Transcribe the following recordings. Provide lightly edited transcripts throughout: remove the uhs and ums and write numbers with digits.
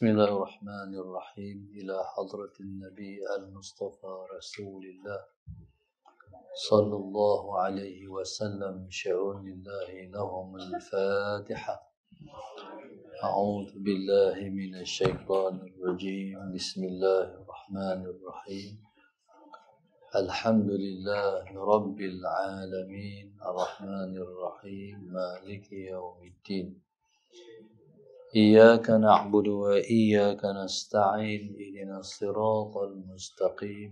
بسم الله الرحمن الرحيم إلى حضرة النبي المصطفى رسول الله صلى الله عليه وسلم شؤون الله لهم الفاتحة. أعوذ بالله من الشيطان الرجيم. بسم الله الرحمن الرحيم. الحمد لله رب العالمين الرحمن الرحيم مالك يوم الدين. إياك نعبد وإياك نستعين. اهدنا الصراط المستقيم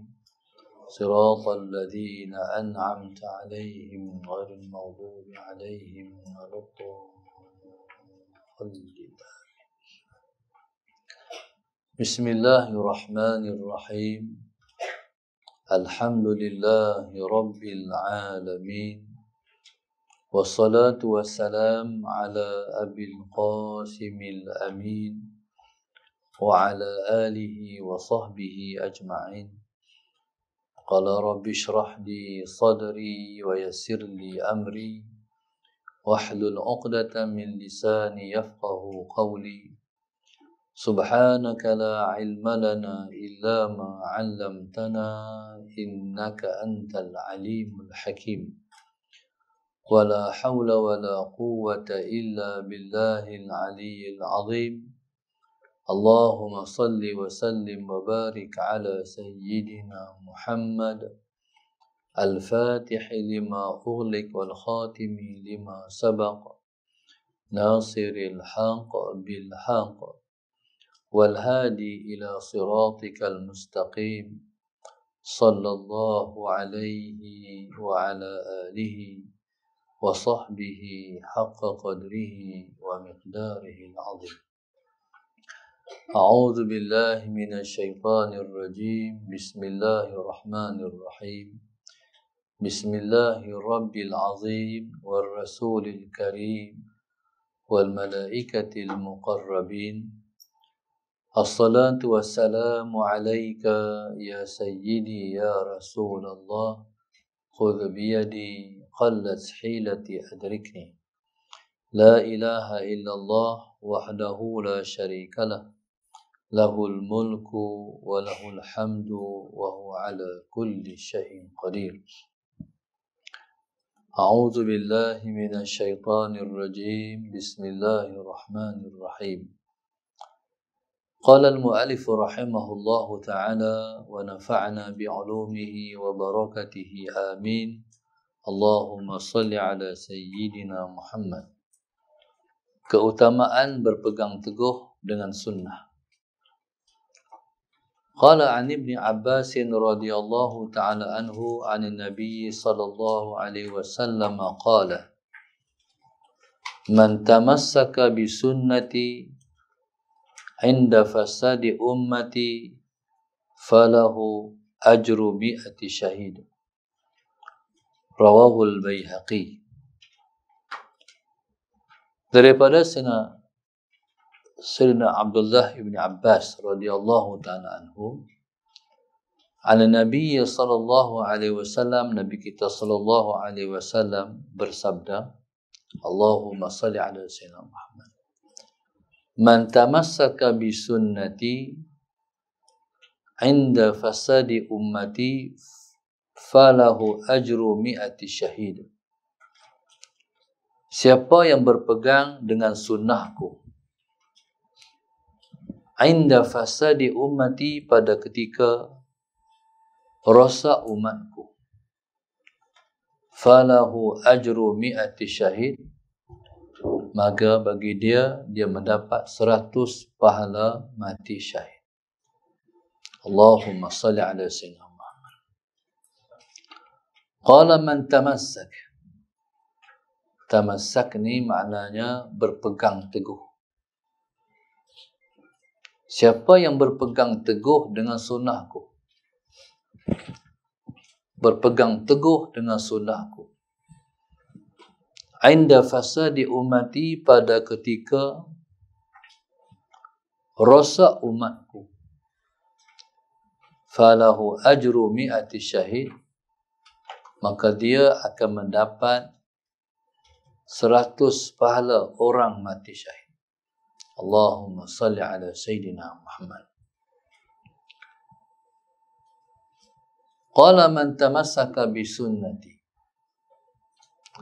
صراط الذين أنعمت عليهم غير المغضوب عليهم ولا الضالين. بسم الله الرحمن الرحيم. الحمد لله رب العالمين والصلاة والسلام على أبي القاسم الأمين وعلى آله وصحبه أجمعين. قال رب اشرح لي صدري ويسر لي أمري واحلل عقدة من لساني يفقه قولي. سبحانك لا علم لنا إلا ما علمتنا إنك أنت العليم الحكيم. ولا حول ولا قوة إلا بالله العلي العظيم. اللهم صل وسلم وبارك على سيدنا محمد الفاتح لما أغلق والخاتم لما سبق ناصر الحق بالحق والهادي إلى صراطك المستقيم صلى الله عليه وعلى آله وصحبه حق قدره ومقداره العظيم. أعوذ بالله من الشيطان الرجيم. بسم الله الرحمن الرحيم. بسم الله الرب العظيم والرسول الكريم والملائكة المقربين. الصلاة والسلام عليك يا سيدي يا رسول الله. خذ بيدي قلت حيلتي أدركني. لا إله إلا الله وحده لا شريك له. له الملك وله الحمد وهو على كل شيء قدير. أعوذ بالله من الشيطان الرجيم. بسم الله الرحمن الرحيم. قال المؤلف رحمه الله تعالى ونفعنا بعلومه وبركته آمين. اللهم صل على سيدنا Muhammad. Keutamaan berpegang teguh dengan sunnah. Qala an Ibn Abbas radhiyallahu ta'ala anhu 'an Nabi sallallahu alaihi wasallam qala man tamassaka bi sunnati 'inda fasadi ummati falahu ajru mi'ati syahid. Rawahul Baihaqi. Daripada Sayyidina Abdullah ibn Abbas radhiyallahu ta'ala anhu, ala Nabi sallallahu alaihi wasallam, Nabi kita sallallahu alaihi wasallam bersabda, Allahumma salli ala Sayyidina Muhammad. Man tamassaka bi sunnati 'inda fasadi ummati falahu ajru mi'ati syahid. Siapa yang berpegang dengan sunnahku 'inda fasadi ummati, pada ketika rosak umatku, falahu ajru mi'ati syahid, maka bagi dia mendapat 100 pahala mati syahid. Allahumma salli ala sayyidina Muhammad. Qala man tamassak. Tamassak ni maknanya berpegang teguh. Siapa yang berpegang teguh dengan sunnahku, berpegang teguh dengan sunnahku, 'inda fasadi ummati, pada ketika rosak umatku, falahu ajru mi'ati syahid, maka dia akan mendapat 100 pahala orang mati syahid. Allahumma salli ala Sayyidina Muhammad. Qala man tamassaka bi sunnati.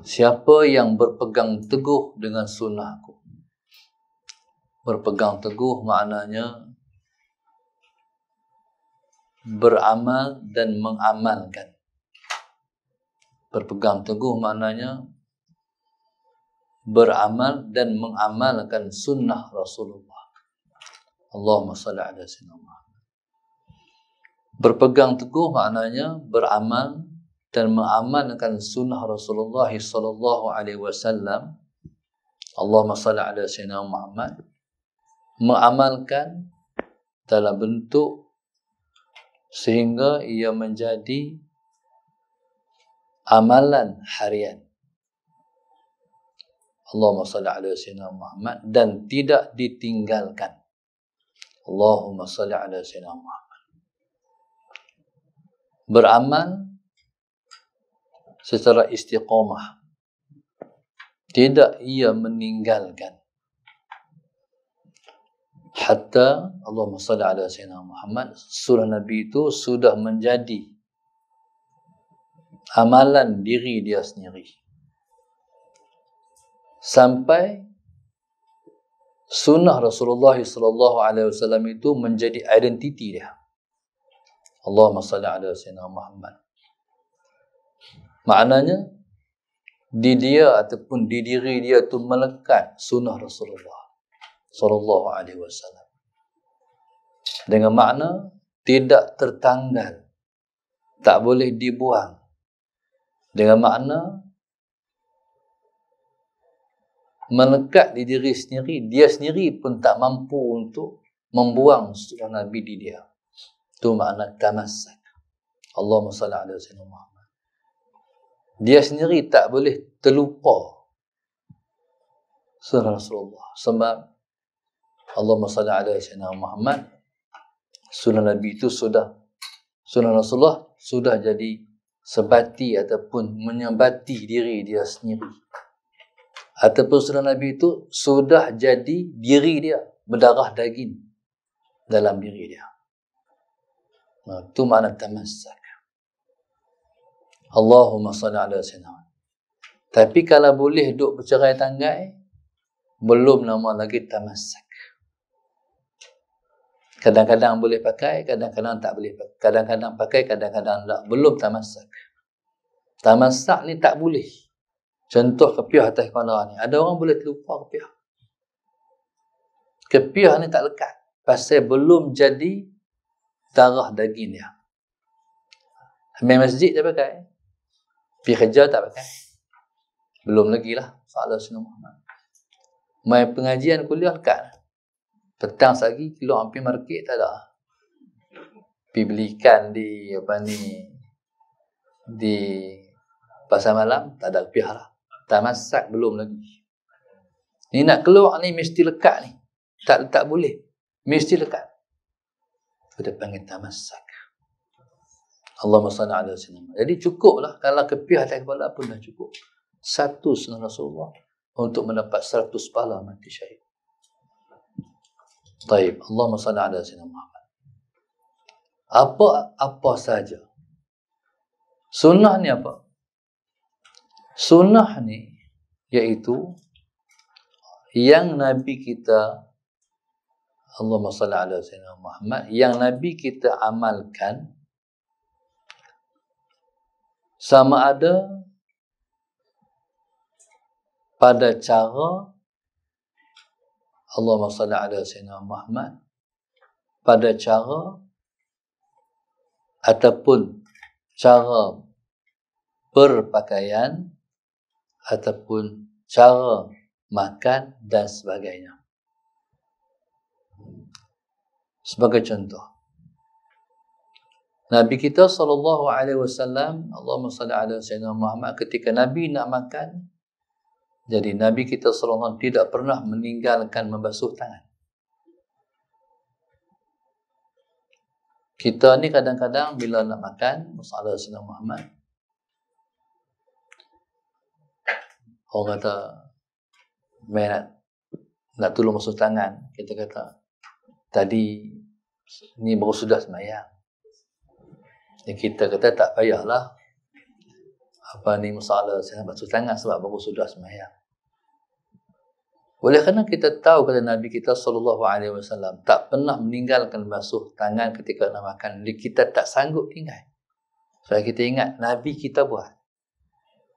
Siapa yang berpegang teguh dengan sunnahku. Berpegang teguh maknanya beramal dan mengamalkan. Berpegang teguh maknanya beramal dan mengamalkan sunnah Rasulullah. Allahumma salli ala Sayyidina Muhammad. Berpegang teguh maknanya beramal dan mengamalkan sunnah Rasulullah sallallahu alaihi wasallam. Allahumma salli ala Sayyidina Muhammad. Mengamalkan dalam bentuk sehingga ia menjadi amalan harian. Allahumma salli ala Sayyidina Muhammad, dan tidak ditinggalkan. Allahumma salli ala Sayyidina Muhammad. Beramal secara istiqamah, tidak ia meninggalkan, hatta Allahumma salli ala Sayyidina Muhammad, surah Nabi itu sudah menjadi amalan diri dia sendiri, sampai sunnah Rasulullah sallallahu alaihi wasallam itu menjadi identiti dia. Allahumma salli ala Sayyidina Muhammad. Maknanya di dia ataupun di diri dia itu melekat sunnah Rasulullah sallallahu alaihi wasallam. Dengan makna tidak tertanggal, tak boleh dibuang. Dengan makna melekat di diri sendiri, dia sendiri pun tak mampu untuk membuang sunnah Nabi di dia. Itu makna tamassak. Allahumma salli ala Sayyidina Muhammad. Dia sendiri tak boleh terlupa sunnah Rasulullah. Sebab Allahumma salli ala Sayyidina Muhammad, sunnah Nabi itu sunnah Rasulullah sudah jadi sebati ataupun menyebati diri dia sendiri. Ataupun sunnah Nabi itu sudah jadi diri dia, berdarah daging dalam diri dia. Itu makna tamassak. Allahumma salli ala Sayyidina. Tapi kalau boleh duk bercerai tanggai, belum nama lagi tamassak. Kadang-kadang boleh pakai, kadang-kadang tak boleh pakai. Kadang-kadang pakai, kadang-kadang tak. Belum tamassak. Tamassak ni tak boleh. Contoh kepiah atas kepala ni. Ada orang boleh terlupa kepiah. Kepiah ni tak lekat. Pasal belum jadi darah daging dia. Main masjid dia pakai. Pergi kerja tak pakai. Belum lagi lah. Soalan Sunnah Muhammad. Main pengajian kuliah lekat. Petang lagi keluar hampir market tak ada. Pergi belikan di di pasar malam tak ada kepiah lah. Tamassak belum lagi. Ni nak keluar ni mesti lekat ni. Tak boleh. Mesti lekat. Kita panggil tamassak. Allahumma salli ala Sayyidina. Jadi cukuplah kalau kepiah atas kepala pun dah cukup. Satu sunnah Rasulullah untuk mendapat 100 pahala mati syahid. Taib. Allahumma salli ala Sayyidina Muhammad. Apa saja. Sunnah ni apa? Sunnah ni iaitu yang Nabi kita, Allahumma salli ala Sayyidina Muhammad, yang Nabi kita amalkan, sama ada pada cara Allahumma salli ala Sayyidina Muhammad, pada cara ataupun cara berpakaian ataupun cara makan dan sebagainya. Sebagai contoh, Nabi kita sallallahu alaihi wasallam, Allahumma salli ala Sayyidina Muhammad, ketika Nabi nak makan, jadi Nabi kita sallallahu alaihi wasallam tidak pernah meninggalkan membasuh tangan. Kita ni kadang-kadang bila nak makan, Sallallahu alaihi Sayyidina Muhammad, orang kata main nak tolong basuh tangan, kita kata, tadi ni baru sudah sembahyang. Jadi kita kata tak payahlah masalah saya basuh tangan sebab baru sudah sembahyang. Oleh kerana kita tahu kata Nabi kita SAW tak pernah meninggalkan basuh tangan ketika nak makan. Jadi kita tak sanggup tinggal. Sebab kita ingat Nabi kita buat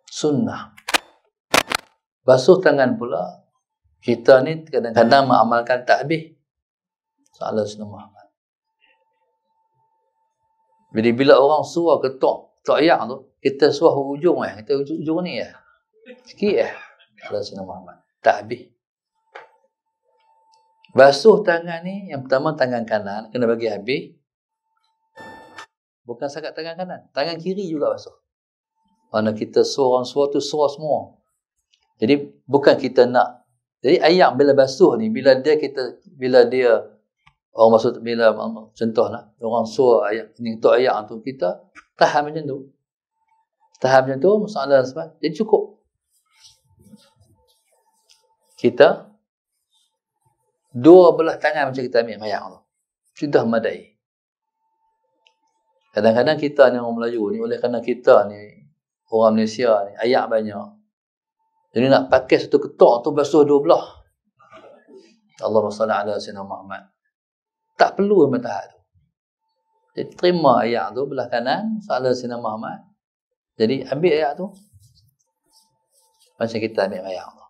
sunnah. Basuh tangan pula, kita ni kadang-kadang mengamalkan tak habis. Salah sunnah Muhammad. Jadi bila orang suruh ketok ayak tu, kita suruh hujung kita hujung ni sikit Salah sunnah Muhammad. Tak habis. Basuh tangan ni, yang pertama tangan kanan kena bagi habis. Bukan sangat tangan kanan, tangan kiri juga basuh. Mana kita suruh tu suruh semua. Jadi bukan kita nak. Jadi ayak bila basuh ni, bila dia orang basuh, bila contohlah orang suruh ayak ni untuk ayak tu, kita tahan macam tu. Tahan macam tu, masalah sebab jadi cukup. Kita dua belah tangan macam kita ambil ayak tu, sudah madai. Kadang-kadang kita ni orang Melayu ni, oleh kerana kita ni orang Malaysia ni ayak banyak, jadi nak pakai satu ketok tu basuh dua belah. Allahumma salli ala sayyidina Muhammad. Tak perlu tahap tu. Jadi terima ayak tu belah kanan, salah sayyidina Muhammad. Jadi ambil ayak tu macam kita ambil ayak tu.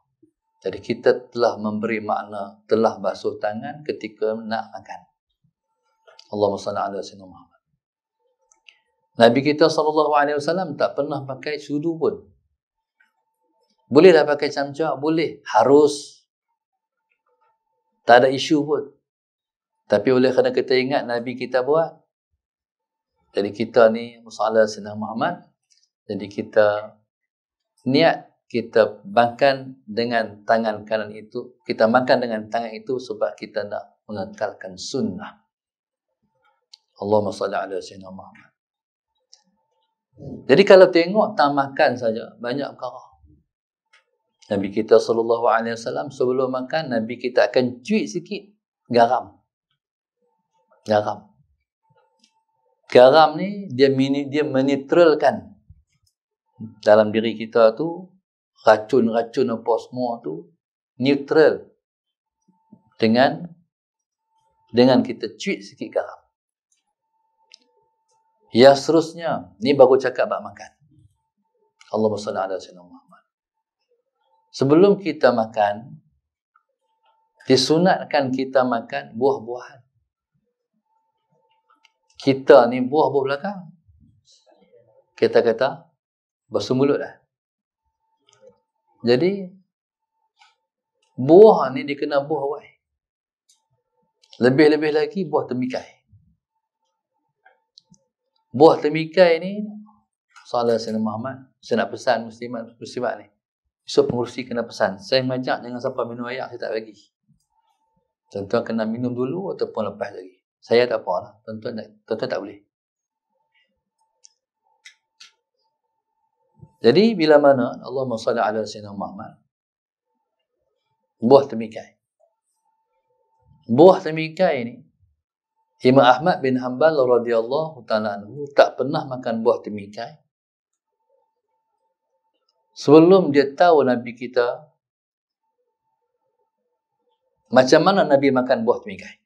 Jadi kita telah memberi makna, telah basuh tangan ketika nak makan. Allahumma salli ala sayyidina Muhammad. Nabi kita SAW tak pernah pakai sudu pun. Boleh dah pakai camca? Boleh. Harus. Tak ada isu pun. Tapi oleh kerana kita ingat Nabi kita buat, jadi kita ni masalah sayyidina Muhammad, jadi kita niat kita makan dengan tangan kanan itu, kita makan dengan tangan itu sebab kita nak mengekalkan sunnah. Allahumma salli ala sayyidina Muhammad. Jadi kalau tengok tak makan saja, banyak perkara. Nabi kita SAW sebelum makan, Nabi kita akan cuit sikit garam. Garam ni dia menetralkan dalam diri kita tu racun-racun apa semua tu neutral dengan kita cuit sikit garam. Ya seterusnya, ni baru cakap bab makan. Allahumma salli ala sayyidina Muhammad. Sebelum kita makan, disunatkan kita makan buah-buahan. Kita ni buah belakang. Kita kata basuh mulut dah. Jadi buah ni dikena buah wai. Lebih-lebih lagi buah temikai. Buah temikai ni, salah Sayyidina Muhammad, saya nak pesan muslimat ni. So pengurusi kena pesan, saya ngajak jangan sampai minum air, saya tak bagi. Tuan-tuan kena minum dulu ataupun lepas lagi. Saya tak apa lah, tuan-tuan tak boleh. Jadi bila mana Allahumma salli ala Sayyidina Muhammad, buah temikai. Buah temikai ni, Imam Ahmad bin Hanbal radhiyallahu ta'ala anhu tak pernah makan buah temikai sebelum dia tahu Nabi kita macam mana Nabi makan buah temikai.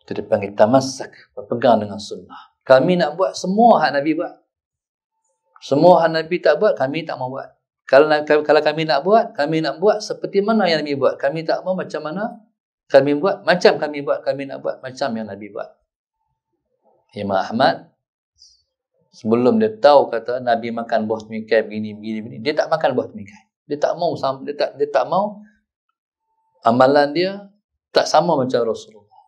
Itu dipanggil tamassak, berpegang dengan sunnah. Kami nak buat semua hak Nabi buat. Semua hak Nabi tak buat, kami tak mau buat. Kalau kami nak buat seperti mana yang Nabi buat. Kami tak mau macam mana kami buat, macam kami buat, kami nak buat macam yang Nabi buat. Imam Ahmad sebelum dia tahu kata Nabi makan buah temikai begini, dia tak makan buah temikai. Dia tak mau amalan dia tak sama macam Rasulullah.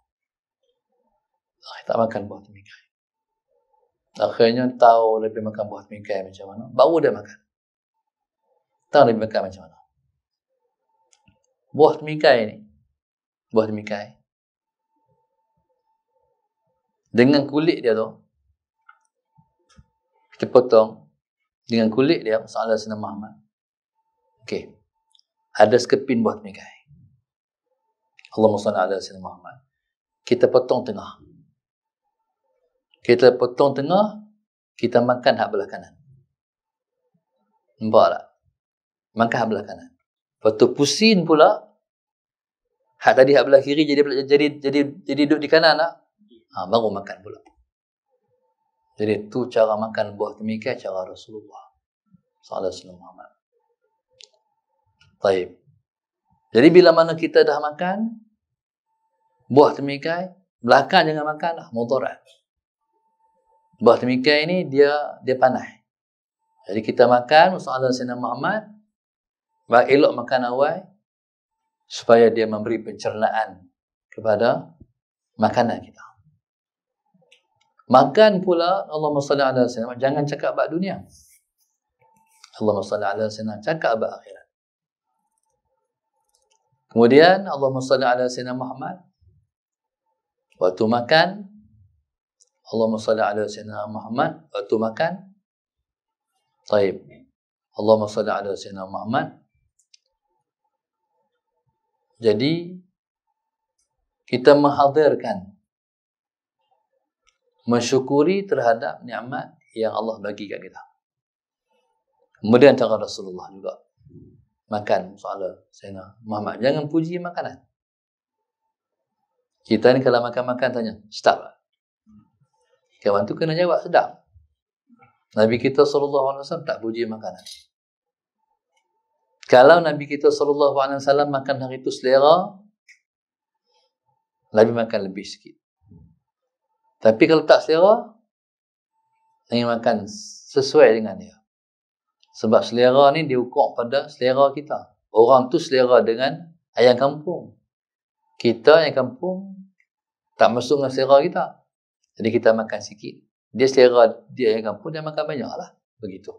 Dia tak makan buah temikai. Akhirnya tahu Nabi makan buah temikai macam mana, baru dia makan. Tahu Nabi makan macam mana. Buah temikai dengan kulit dia tu, kita potong dengan kulit dia, masalah Sayyidina Muhammad. Okey. Ada sekepin buah temikai. Allahumma salli ala sayyidina Muhammad. Kita potong tengah. Kita potong tengah, kita makan hak belah kanan. Nampak tak? Makan hak belah kanan. Lepas tu pusing pula, hak tadi hak belah kiri jadi duduk di kanan tak? Baru makan pula. Jadi tu cara makan buah temikai, cara Rasulullah sallallahu alaihi wasallam. Baik. Jadi bila mana kita dah makan buah temikai, belakang jangan makan lah, mudarat. Buah temikai ni dia panas. Jadi kita makan sallallahu alaihi wasallam Muhammad, elok makan awal supaya dia memberi pencernaan kepada makanan kita. Makan pula Allahumma salli ala sayyidina, jangan cakap bab dunia. Allahumma salli ala sayyidina, cakap bab akhirat. Kemudian Allahumma salli ala sayyidina Muhammad, waktu makan Allahumma salli ala sayyidina Muhammad, waktu makan. Baik. Allahumma salli ala sayyidina Muhammad. Jadi kita menghadirkan, mensyukuri terhadap nikmat yang Allah bagi kat kita. Kemudian cara Rasulullah juga makan soal Sayyidina Muhammad. Jangan puji makanan. Kita ni kalau makan-makan tanya, sedap tak? Kawan tu kena jawab sedap. Nabi kita SAW tak puji makanan. Kalau Nabi kita SAW makan hari itu selera, Nabi makan lebih sikit. Tapi kalau tak selera, ingin makan sesuai dengan dia. Sebab selera ni diukur pada selera kita. Orang tu selera dengan ayam kampung. Kita ayam kampung tak masuk dengan selera kita. Jadi kita makan sikit. Dia selera dia ayam kampung, dia makan banyak lah. Begitu.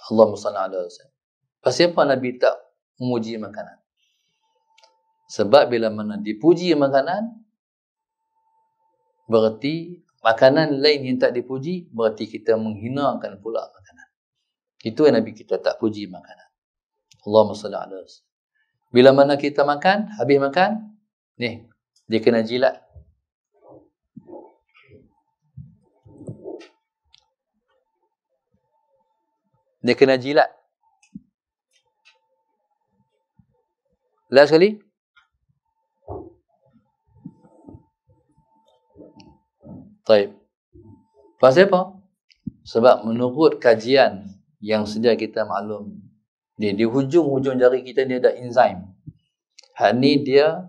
Allahumma salli ala sayyidina. Pasal apa Nabi tak memuji makanan? Sebab bila mana dipuji makanan, berarti makanan lain yang tak dipuji, berarti kita menghinakan pula makanan. Itu yang Nabi kita tak puji makanan. Allahumma salli ala sayyidina. Bila mana kita makan, habis makan, ni, dia kena jilat. Dia kena jilat. Last sekali. Baik. Pasal apa? Sebab menurut kajian yang sedia kita maklum, di hujung-hujung jari kita ni ada enzim. Hak ni dia,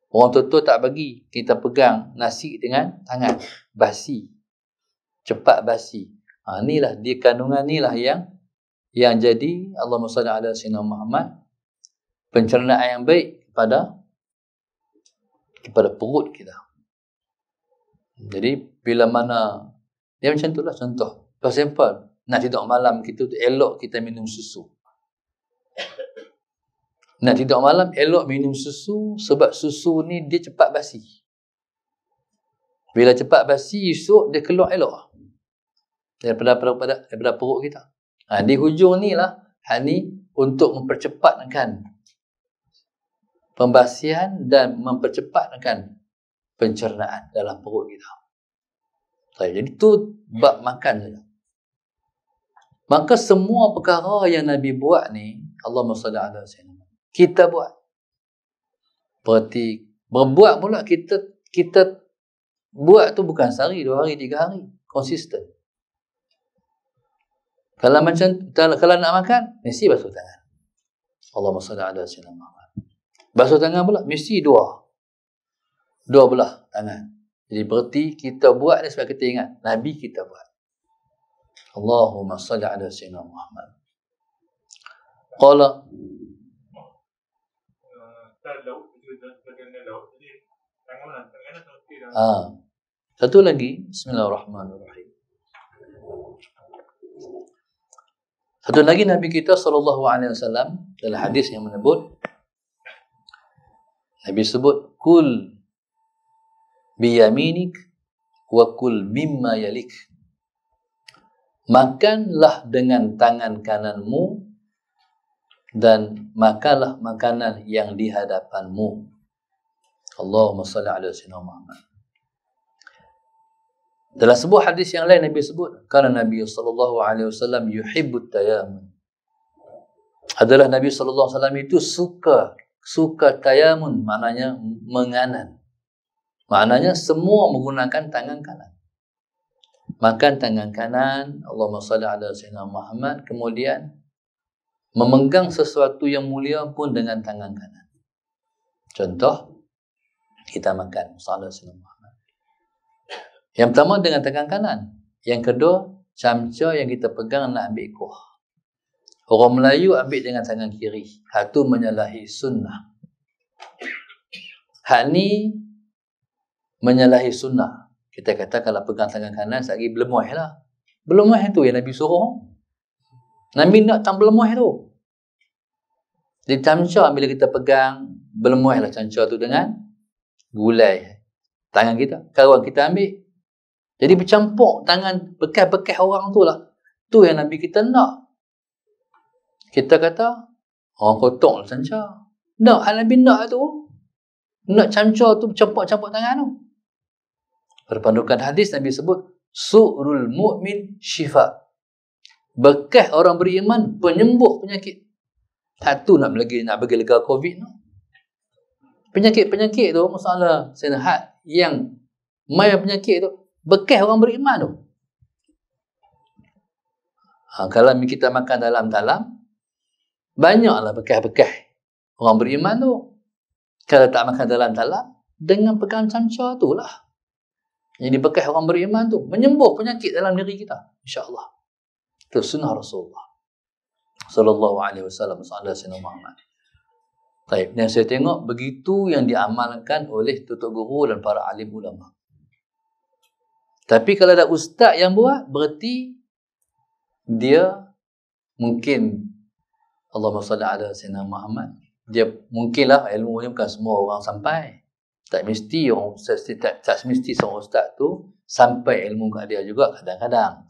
orang tua tak bagi kita pegang nasi dengan tangan. Basi. Cepat basi. Inilah, di kandungan inilah yang jadi Allahumma salli ala sayyidina Muhammad, pencernaan yang baik kepada perut kita. Jadi bila mana dia macam itulah contoh. Pasal apa? Nak tidur malam kita tu elok kita minum susu. Nak tidur malam elok minum susu sebab susu ni dia cepat basi. Bila cepat basi esok dia keluar elok daripada perut kita. Di hujung ni lah hal ni untuk mempercepatkan pembasian dan mempercepatkan pencernaan dalam perut kita. Jadi tu bab makan saja. Maka semua perkara yang Nabi buat ni, Allahumma salli ala sayyidina, kita buat. Berarti berbuat pula kita buat tu bukan sehari, 2 hari, 3 hari, konsisten. Kalau nak makan, mesti basuh tangan. Allahumma salli ala sayyidina Muhammad. Basuh tangan pula mesti dua belah tangan. Jadi berarti kita buat ni sebab kita ingat Nabi kita buat. Allahumma salli ala sayyidina Muhammad. Qala satu lagi, bismillahirrahmanirrahim. Satu lagi Nabi kita SAW dalam hadis yang menyebut, Nabi sebut, kul biyaminik wa kul mimma yalik. Makanlah dengan tangan kananmu dan makanlah makanan yang di hadapanmu. Allahumma salli ala sayyidina Muhammad. Dalam sebuah hadis yang lain Nabi sebut, karena Nabi sallallahu alaihi wasallam yuhibbut tayamun. Adalah Nabi sallallahu alaihi wasallam itu suka tayamun, maknanya menganan. Maknanya semua menggunakan tangan kanan. Makan tangan kanan, Allahumma salli ala sayyidina Muhammad, kemudian memegang sesuatu yang mulia pun dengan tangan kanan. Contoh, kita makan salat sayyidina Muhammad. Yang pertama dengan tangan kanan. Yang kedua, camca yang kita pegang nak ambil kuah. Orang Melayu ambil dengan tangan kiri. Hak tu menyalahi sunnah. Hak ni menyalahi sunnah. Kita kata kalau pegang tangan kanan, sekali belemuh lah. Belemuh tu yang Nabi suruh. Nabi nak tak belemuh tu. Di camca bila kita pegang, belemuh lah camca tu dengan gulai tangan kita. Kawan kita ambil. Jadi bercampur tangan bekas-bekas orang tu lah. Tu yang Nabi kita nak. Kita kata, orang kotor lah camca. Nak, Nabi nak tu. Nak camca tu bercampur-campur tangan tu. Berpandukan hadis Nabi sebut, su'rul mu'min syifa. Bekas orang beriman penyembuh penyakit. Satu nak bagi lega COVID tu. Penyakit-penyakit tu, masalah sehat yang maya penyakit tu, bekas orang beriman tu. Kalau kita makan dalam-dalam, banyaklah bekas-bekas orang beriman tu. Kalau tak makan dalam-dalam, dengan pegang camca tu lah. Jadi bekas orang beriman tu menyembuh penyakit dalam diri kita, insya-Allah. Itu sunnah Rasulullah sallallahu alaihi wasallam, sallallahu alaihi Muhammad. Baik, dan saya tengok begitu yang diamalkan oleh tutup guru dan para alim ulama. Tapi kalau ada ustaz yang buat, berarti dia mungkin, Allahumma salli ala sayyidina Muhammad, dia mungkinlah ilmu ni bukan semua orang sampai. Tak mesti orang ustaz, tak mesti seorang ustaz tu sampai ilmu kat dia juga kadang-kadang.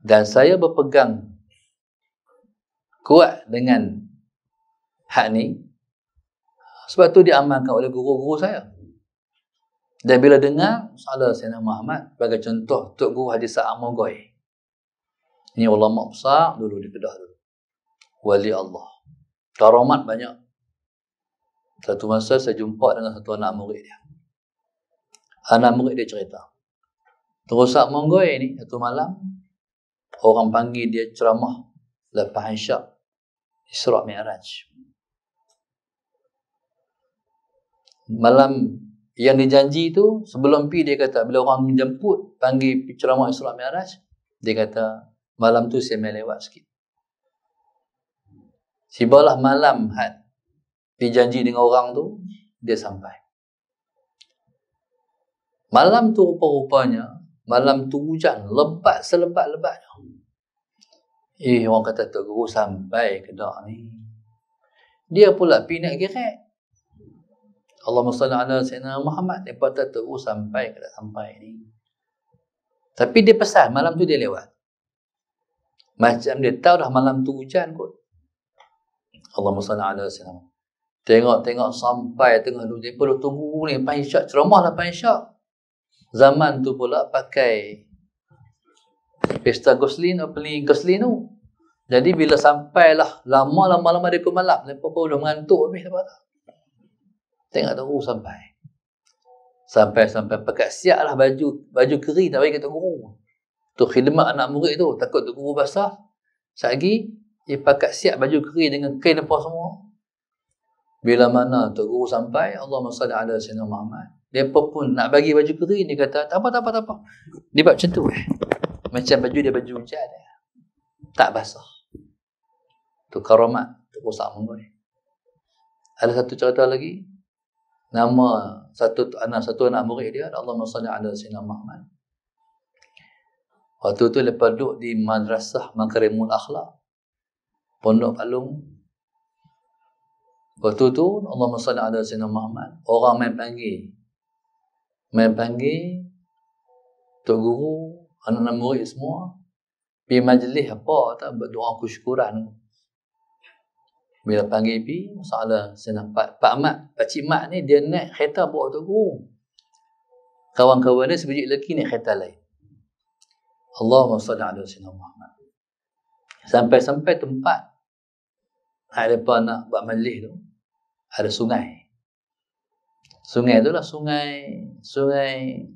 Dan saya berpegang kuat dengan hak ni sebab tu diamalkan oleh guru-guru saya. Dan bila dengar salah Sayyidina Muhammad, sebagai contoh Tok Guru Haji Sa'ad Mogoi. Ini ulama besar dulu di Kedah dulu. Wali Allah. Karamat banyak. Satu masa saya jumpa dengan satu anak murid dia. Anak murid dia cerita. Tok Sa'ad Mogoi ni satu malam orang panggil dia ceramah lepas Isyak Isra' Mi'raj. Malam yang dijanji tu, sebelum pi dia kata, bila orang menjemput, panggil ceramah Isra' Mi'raj, dia kata, malam tu saya main lewat sikit. Tibalah malam had dijanji dengan orang tu, dia sampai. Malam tu rupa-rupanya, malam tu hujan, lebat selebat-lebatnya. Orang kata, Tok Guru sampai Kedah ni. Dia pula pi naik kerek. Allahumma salli ala sayyidina Muhammad. Dia kata Tok Guru sampai ke tak sampai ni. Tapi dia pesan malam tu dia lewat. Macam dia tahu dah malam tu hujan kot. Allahumma salli ala sayyidina Muhammad. Tengok sampai tengah dulu. Dia perlu tunggu ni lepas Isyak. Ceramah lepas Isyak. Zaman tu pula pakai pesta Goslin atau peling Goslin tu. Jadi bila sampailah lama dia ke malam. Lepas pun dah mengantuk habis lepas tu. Tengok Tok Guru sampai. Sampai pakai siap lah baju kering tak bagi Tok Guru. Tu khidmat anak murid tu. Takut Tok Guru basah. Sekali dia pakai siap baju kering dengan kain apa semua. Bila mana Tok Guru sampai, Allahumma salli ala sayyidina Muhammad. Dia pun nak bagi baju kering, dia kata tak apa. Dia buat macam tu. Macam baju dia baju hujan. Tak basah. Tu karamat Tok Guru Sa'ad Mogoi. Ada satu cerita lagi. Nama satu anak murid dia, Allahumma salli ala sayyidina Muhammad. Waktu tu lepas duduk di Madrasah Makarimul Akhlak, Pondok Palung. Waktu tu Allahumma salli ala sayyidina Muhammad. Orang main panggil Tok Guru, anak-anak murid semua pergi majlis apa tak berdoa kesyukuran. Bila panggil pi, masalah senang. Pak Mat, Pak Cik Mat ni dia naik kereta bawa Tok Guru. Kawan-kawan dia sebiji lelaki naik kereta lain. Allahumma salli ala sayyidina Muhammad. Sampai-sampai tempat mereka nak buat majlis tu, ada sungai. Sungai tu lah sungai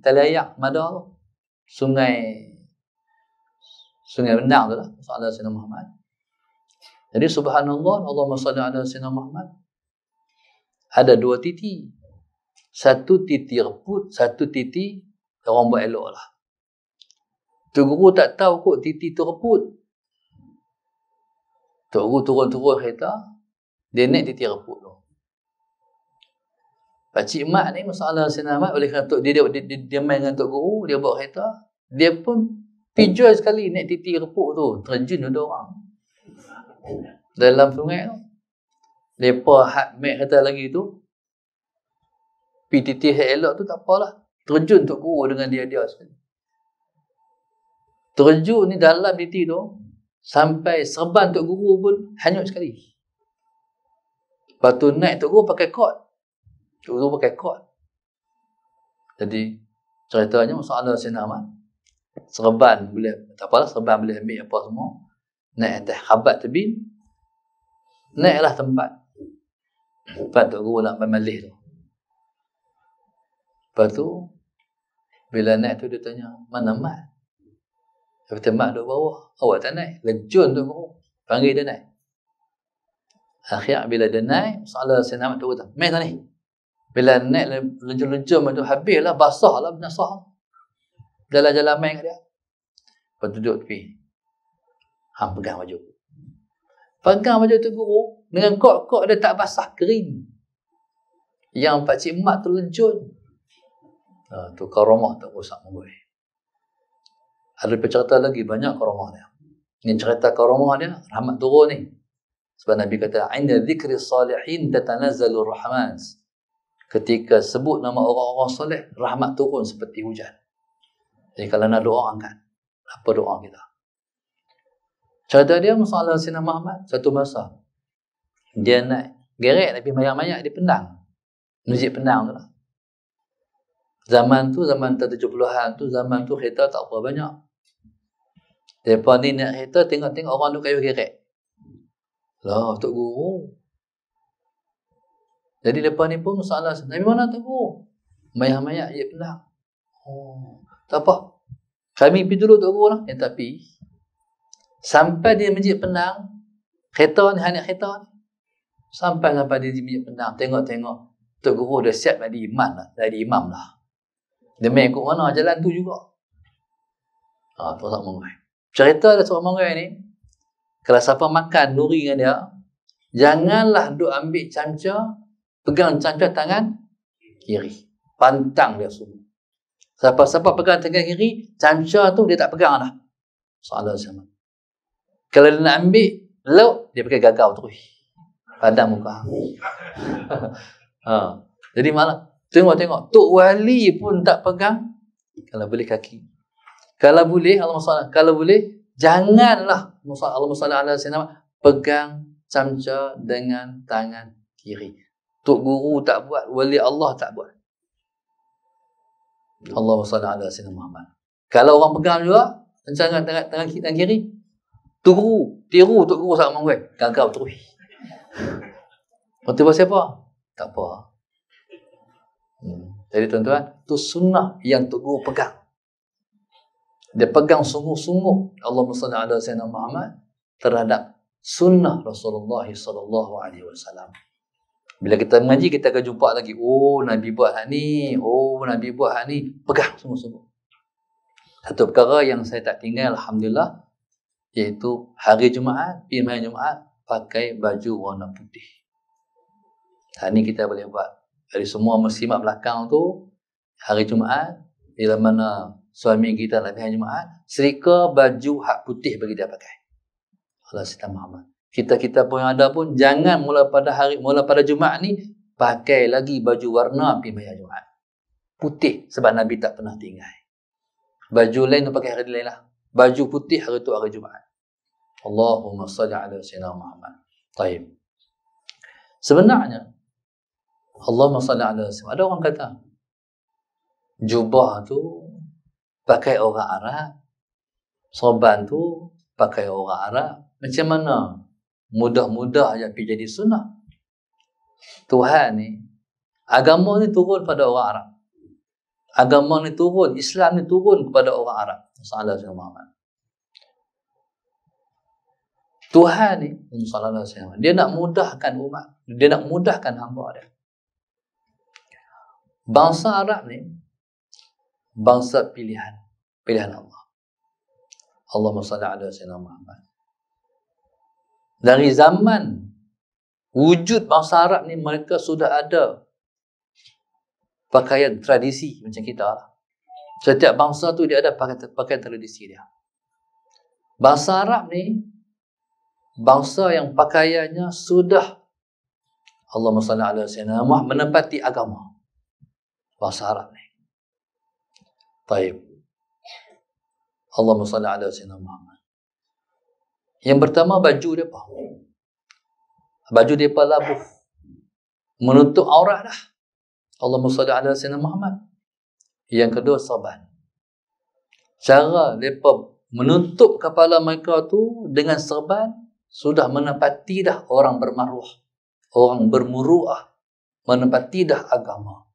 Talayak Madar tu. Sungai Benang tu lah. Masalah sayyidina Muhammad. Jadi subhanallah, Allahumma salli ala sayyidina Muhammad. Ada dua titi. Satu titi rebut, satu titi orang buat elok lah. Tok Guru tak tahu kot titi tu rebut. Tok Guru turun kereta, dia naik titi rebut tu. Pak Cik Mat ni masalah sayyidina Muhammad, oleh kerana dia main dengan Tok Guru, dia bawa kereta, dia pun pijoi sekali naik titi rebut tu, terjun ada orang dalam sungai tu. Lepas hak mek kata lagi tu, PTT elok tu tak apalah. Terjun Tok Guru dengan dia sekali. Terjun ni dalam titi tu, sampai serban Tok Guru pun hanyut sekali. Lepas tu naik Tok Guru pakai kot. Tok Guru pakai kot. Jadi, ceritanya masalah Sayyidina Ahmad. Serban boleh, tak apalah, serban boleh ambil apa semua. Naik atas khabat tebing. Naiklah tempat Tok Guru nak memalih tu. Lepas tu, bila naik tu dia tanya, mana Mat? Dia kata, Mat duduk bawah. Awak tak naik? Lejun Tok Guru. Panggil dia naik. Akhir bila dia naik, masalah Sayyidina Ahmad tu kata, main tak ni? Bila naik lejun-lejun tu, habislah, basah lah, binasah. Jalan-jalan main kat dia. Lepas tu duduk tepi. Hang pegang baju. Pegang baju Tok Guru, dengan kok-kok dia tak basah, kering. Yang Pak Cik Mat tu lejun. Tu karamah Tok Guru Sak Mengoi. Ada cerita lagi banyak karamah dia. Ini cerita karamah dia, rahmat turun ni. Sebab Nabi kata, "Inda dzikri salihin tatanazzalu rahmat." Ketika sebut nama orang-orang soleh, rahmat turun seperti hujan. Jadi kalau nak doa, angkat. Apa doa kita? Cerita dia masalah Sayyidina Muhammad. Satu masa, dia naik gerek tapi mayak-mayak di Penang. Masjid Penang tu lah. Zaman 70-an tu, zaman tu kereta tak apa banyak. Lepas ni naik kereta, tengok-tengok orang tu kayu gerek. Lah, Tok Guru. Jadi lepas ni pun masalah, Nabi mana Tok Guru? Mayak-mayak je Penang. Oh, tak apa. Kami pergi dulu Tok Guru lah. Tapi, sampai di Masjid Penang, kereta ni, hanya kereta ni. Sampai di Masjid Penang, tengok-tengok. Tok Guru dah siap jadi imam lah. Dia main ikut mana jalan tu juga. Tu Sak Mengoi. Cerita dia Sak Mengoi ni, kalau siapa makan nuri dengan dia, janganlah duk ambil camca, pegang camca tangan kiri. Pantang dia semua. Siapa-siapa pegang tangan kiri, camca tu dia tak pegang dah. Soalan sama. Kalau dia nak ambil lauk, dia pakai gagau terus. Padam muka. Jadi malah tengok-tengok, Tok Wali pun tak pegang. Kalau boleh kaki. Kalau boleh, kalau boleh, janganlah Allahumma salli ala sayyidina pegang camca dengan tangan kiri. Tok Guru tak buat, Wali Allah tak buat. Allahumma salli ala sayyidina Muhammad. Kalau orang pegang juga, tangan kiri, tiru Tok Guru Sak Mengoi, gagau terus. Motivasi apa? Tak apa. Jadi tuan-tuan, tu sunnah yang Tok Guru pegang. Dia pegang sungguh-sungguh Allahumma salli ala sayyidina Muhammad terhadap sunnah Rasulullah sallallahu alaihi wasallam. Bila kita mengaji, kita akan jumpa lagi, oh Nabi buat hak ni, Nabi buat hak ni, pegang sungguh-sungguh. Satu perkara yang saya tak tinggal alhamdulillah, iaitu hari Jumaat, pergi Jumaat pakai baju warna putih. Hak ni kita boleh buat. Dari semua muslimat belakang tu, hari Jumaat, bila mana suami kita nak pergi Jumaat, serika baju hak putih bagi dia pakai. Allah Sayyidina Muhammad. Kita pun yang ada pun, jangan mula pada Jumaat ni, pakai lagi baju warna pergi Jumaat. Putih, sebab Nabi tak pernah tinggal. Baju lain tu pakai hari lain lah. Baju putih hari tu hari Jumaat. Allahumma salli ala sayyidina Muhammad. Taib. Sebenarnya Allahumma salli ala Muhammad. Ada orang kata jubah tu pakai orang Arab, sorban tu pakai orang Arab. Macam mana mudah-mudah je pergi jadi sunnah? Tuhan ni, agama ni turun pada orang Arab. Agama ni turun, Islam ni turun kepada orang Arab. Sallallahu alaihi wasallam. Tuhan ni, sallallahu alaihi wasallam, dia nak mudahkan umat, dia nak mudahkan hamba dia. Bangsa Arab ni bangsa pilihan Allah. Allahumma salli ala sayyidina Muhammad. Dari zaman wujud bangsa Arab ni, mereka sudah ada pakaian tradisi macam kita lah. Setiap bangsa tu dia ada pakaian tradisi dia. Bangsa Arab ni bangsa yang pakaiannya sudah Allahumma salli ala sayyidina Muhammad menepati agama. Bangsa Arab ni. Taib. Allahumma salli ala sayyidina Muhammad. Yang pertama, baju dia apa? Baju dia apa? Labuh. Menutup aurat dah. Allahumma salli ala sayyidina Muhammad. Yang kedua, sorban. Cara mereka menutup kepala mereka tu dengan sorban sudah menepati dah orang bermaruah, orang bermuruah, menepati dah agama.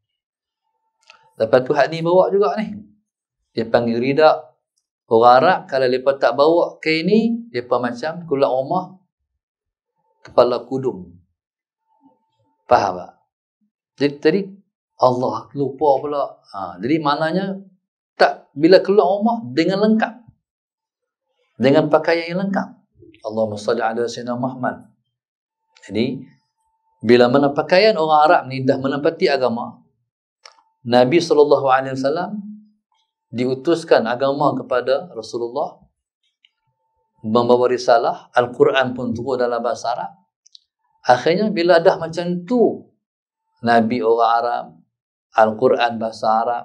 Lepas tu hak ni bawa juga ni. Dia panggil rida. Orang Arab kalau mereka tak bawa kain ni, mereka macam keluar rumah kepala kudung. Faham tak? Jadi tadi Allah lupa pula. Jadi maknanya tak, bila keluar rumah dengan lengkap, dengan pakaian yang lengkap. Allahumma salli ala sayyidina Muhammad. Jadi bila mana pakaian orang Arab ni dah menepati agama, Nabi SAW diutuskan agama kepada Rasulullah, membawa risalah, Al-Quran pun turun dalam bahasa Arab. Akhirnya bila dah macam tu, Nabi orang Arab, Al-Quran bahasa Arab,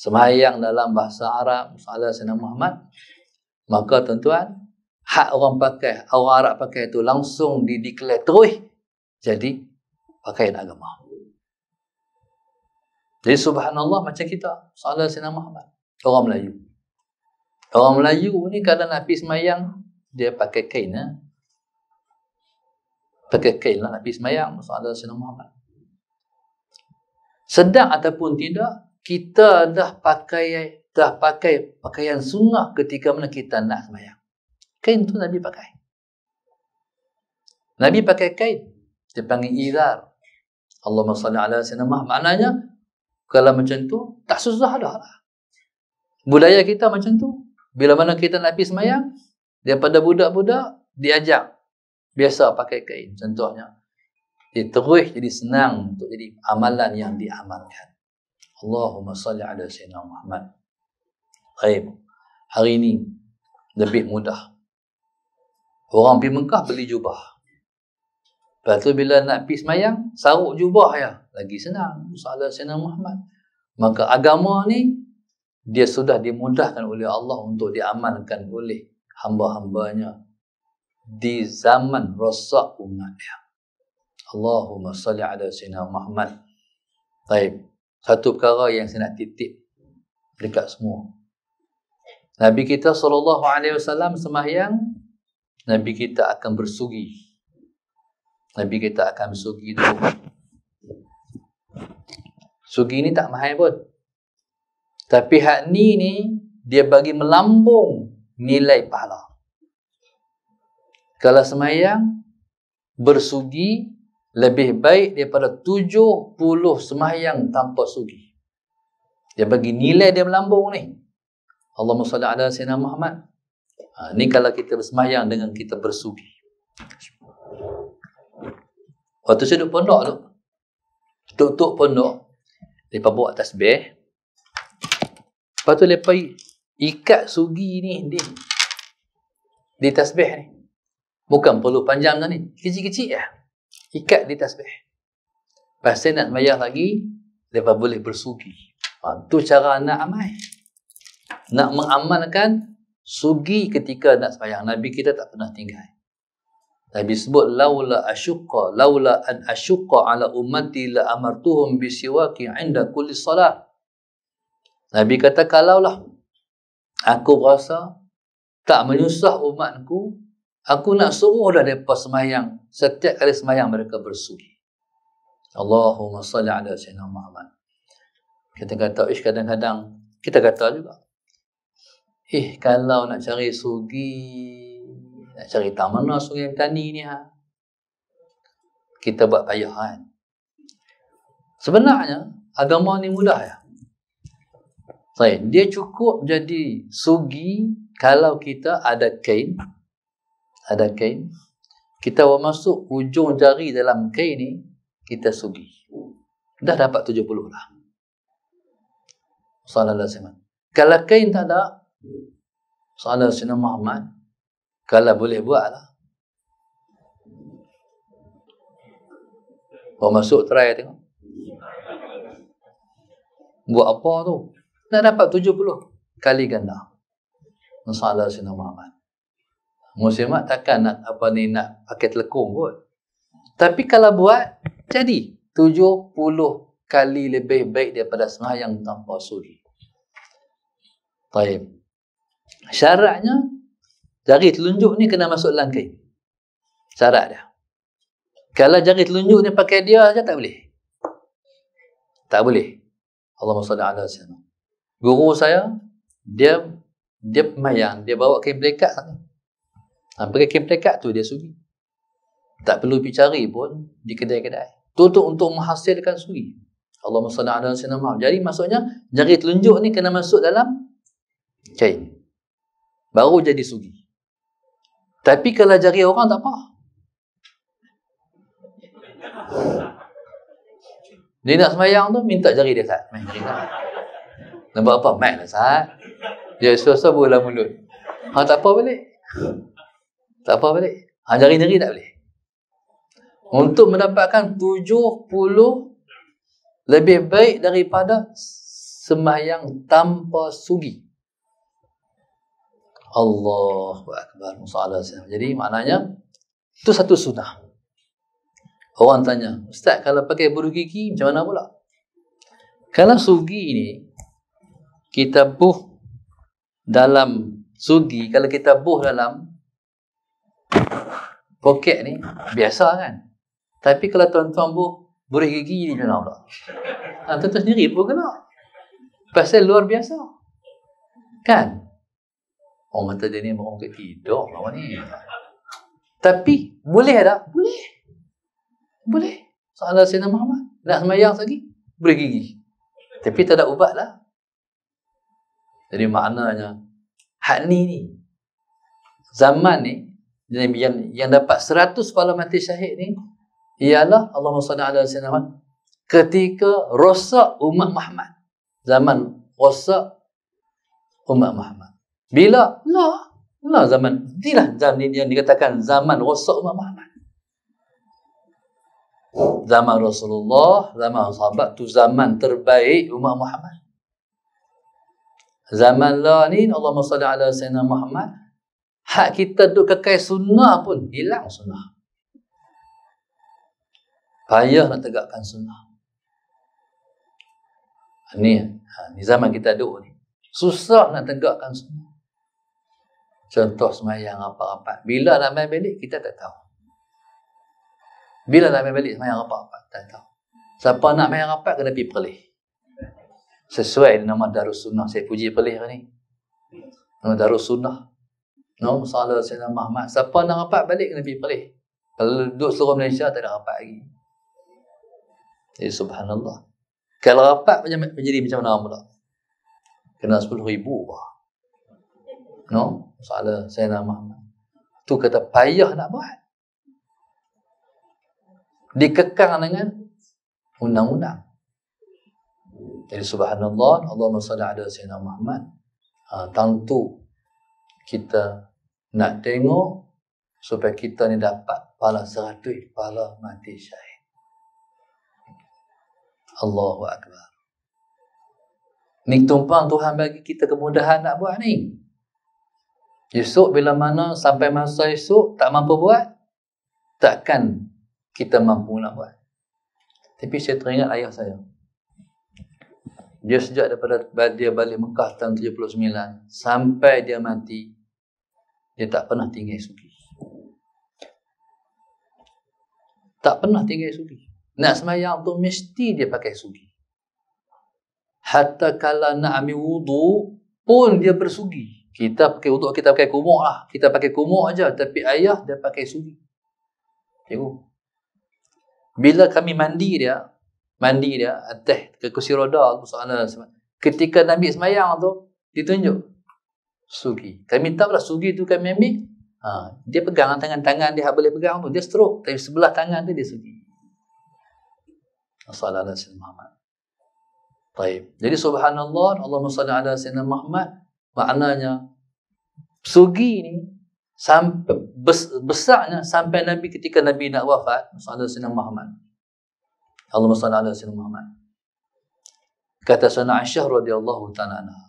sembahyang dalam bahasa Arab, sallallahu alaihi wasallam Muhammad, maka tuan-tuan, hak orang Arab pakai itu langsung dideklar terus jadi pakaian agama. Jadi subhanallah, macam kita, sallallahu alaihi wasallam Muhammad, orang Melayu. Orang Melayu ni kadang nak pergi sembahyang, dia pakai kain. Pakai kain lah nak pergi sembahyang, sallallahu alaihi wasallam Muhammad. Sedang ataupun tidak, kita dah pakai pakaian sunnah ketika mana kita nak sembahyang. Kain tu Nabi pakai. Nabi pakai kain. Dia panggil izar. Allahumma salli ala sayyidina Muhammad. Maknanya, kalau macam tu, tak susah dah lah. Budaya kita macam tu. Bila mana kita nak pergi sembahyang, daripada budak-budak, diajak. Biasa pakai kain. Contohnya, dia terus jadi senang untuk jadi amalan yang diamalkan. Allahumma salli ala sayyidina Muhammad. Baik. Hari ini, lebih mudah. Orang pergi Mekah beli jubah. Lepas tu bila nak pergi semayang, saruk jubah ya. Lagi senang. Sallallahu alaihi wasallam Muhammad. Maka agama ni, dia sudah dimudahkan oleh Allah untuk diamalkan oleh hamba-hambanya di zaman rosak umatnya. Allahumma salli ala sayyidina Muhammad. Baik. Satu perkara yang saya nak titip dekat semua. Nabi kita SAW sembahyang, Nabi kita akan bersugi. Nabi kita akan bersugi dulu. Sugi ni tak mahal pun. Tapi hak ni dia bagi melambung nilai pahala. Kalau sembahyang bersugi lebih baik daripada 70 sembahyang tanpa sugi. Dia bagi nilai dia melambung ni. Allahumma salli ala sayyidina Muhammad. Ni kalau kita bersembahyang dengan kita bersugi. Waktu saya duduk pondok tu, tuk-tuk pondok, mereka bawa tasbih. Lepas tu mereka ikat sugi ni di tasbih ni. Bukan perlu panjang macam ni, kecil-kecil ya. Ikat di tasbih. Lepas saya nak sembahyang lagi, mereka boleh bersugi. Tu cara nak amal. Nak mengamalkan sugi ketika nak sembahyang. Nabi kita tak pernah tinggal. Nabi sebut laula an asyqa ala ummati la amartuhum bisiwaki 'inda kulli salat. Nabi kata, kalaulah aku berasa tak menyusah umatku, aku nak suruh dah mereka semayang. Setiap kali semayang mereka bersugi. Allahumma salli ala sayyidina Muhammad. Kita kata, kadang-kadang kita kata juga, kalau nak cari sugi, nak cari tak mana sungai petani ni, kita buat payah kan. Sebenarnya agama ni mudah ya. Dia cukup jadi sugi kalau kita ada kain, kita masuk ujung jari dalam kain ni, kita sugi. Dah dapat 70 lah. Sallallahu alaihi wasallam. Kalau kain tak ada, sallallahu alaihi wasallam Muhammad, kalau boleh buat lah. Kau masuk try tengok. Buat apa tu? Nak dapat 70 kali ganda. Sallallahu alaihi wasallam Muhammad. Muslimat takkan nak nak pakai telekung kot. Tapi kalau buat, jadi 70 kali lebih baik daripada sembahyang tanpa sugi. Baik. Syaratnya, jari telunjuk ni kena masuk dalam kain. Syarat dia. Kalau jari telunjuk ni pakai dia saja, tak boleh. Tak boleh. Allahumma salli ala sayyidina. Guru saya, dia pemayang, dia bawa kain pelekat sana. Pakai kain pelekat tu, dia sugi. Tak perlu pergi cari pun di kedai-kedai. Itu untuk menghasilkan sugi. Allahumma salli ala sayyidina Muhammad. Jadi maksudnya, jari telunjuk ni kena masuk dalam kain. Baru jadi sugi. Tapi kalau jari orang tak apa. Dia nak sembahyang tu, minta jari dia Sat. Main jari Sat. Nak buat apa? Main lah Sat. Dia suasa bola mulut. Tak apa balik. Tak apa balik. Jari-jari tak boleh. Untuk mendapatkan 70 lebih baik daripada sembahyang tanpa sugi. Allahu Akbar. Jadi maknanya itu satu sunnah. Orang tanya, Ustaz, kalau pakai bulu gigi macam mana pula? Kalau sugi ni kita buh dalam sugi, kalau kita buh dalam poket ni biasa kan. Tapi kalau tuan-tuan buh bulu gigi ni macam mana pula? Tuan-tuan sendiri pun kena. Pasal luar biasa. Kan? Orang kata dia ni orang tidur lah ni. Tapi boleh tak? Boleh. Soalan Sayyidina Muhammad. Nak semayang lagi? Boleh gigi. Tapi tak ada ubat lah. Jadi maknanya, hak ni, zaman ni, yang dapat 100 pahala mati syahid ni, ialah Allahumma salli ala Sayyidina Muhammad, ketika rosak umat Muhammad. Zaman rosak umat Muhammad. Bila? Lah zaman. Inilah zaman yang dikatakan zaman rosak umat Muhammad. Zaman Rasulullah, zaman sahabat tu zaman terbaik umat Muhammad. Zaman lah ni, Allahumma salli ala Sayyidina Muhammad, hak kita duduk kekal sunnah pun hilang sunnah. Payah nak tegakkan sunnah. Ni zaman kita duduk ni. Susah nak tegakkan sunnah. Contoh semayang apa-apa. Bila nak main balik, kita tak tahu. Bila nak main balik semayang apa-apa, tak tahu. Siapa nak main rapat, kena pergi Perlis. Sesuai nama Darus Sunnah. Saya puji Perlis ni. Nama Darus Sunnah. Salah Sayyidina Muhammad. Siapa nak rapat balik, kena pergi Perlis. Kalau duduk seluruh Malaysia, tak ada rapat lagi. Jadi subhanallah. Kalau rapat, menjadi macam mana pula? Kena 10,000 bah. Salah Sayyidina Muhammad. Tu kata payah nak buat. Dikekang dengan undang-undang. Jadi subhanallah, Allahumma salli ala Sayyidina Muhammad. Tentu kita nak tengok supaya kita ni dapat pahala 100 pahala mati syahid. Allahu Akbar. Ni tumpang Tuhan bagi kita kemudahan nak buat ni. Esok bila mana sampai masa esok tak mampu buat, takkan kita mampu nak buat. Tapi saya teringat ayah saya. Dia sejak daripada dia balik Mekah tahun 79 sampai dia mati, dia tak pernah tinggal sugi. Tak pernah tinggal sugi. Nak semayang tu mesti dia pakai sugi. Hatta kalau nak ambil wudu pun dia bersugi. Kita pakai wudu, kita pakai kumuk lah. Kita pakai kumuk aja. Tapi ayah dia pakai sugi. Tengok. Bila kami mandi dia atas ke kursi roda, ketika Nabi semayang tu, ditunjuk sugi. Kami tahu lah sugi tu kami ambil. Dia pegang tangan-tangan dia boleh pegang tu. Dia stroke. Tapi sebelah tangan tu dia sugi. Sallallahu alaihi wasallam Muhammad. Baik. Jadi subhanallah, Allahumma salli ala sayyidina Muhammad, maknanya sugi ni sampai besarnya sampai Nabi ketika Nabi nak wafat, sallallahu alaihi wasallam Muhammad. Allahumma salli ala sayyidina Muhammad. Kata Sayyidina Aisyah radhiyallahu ta'ala anha,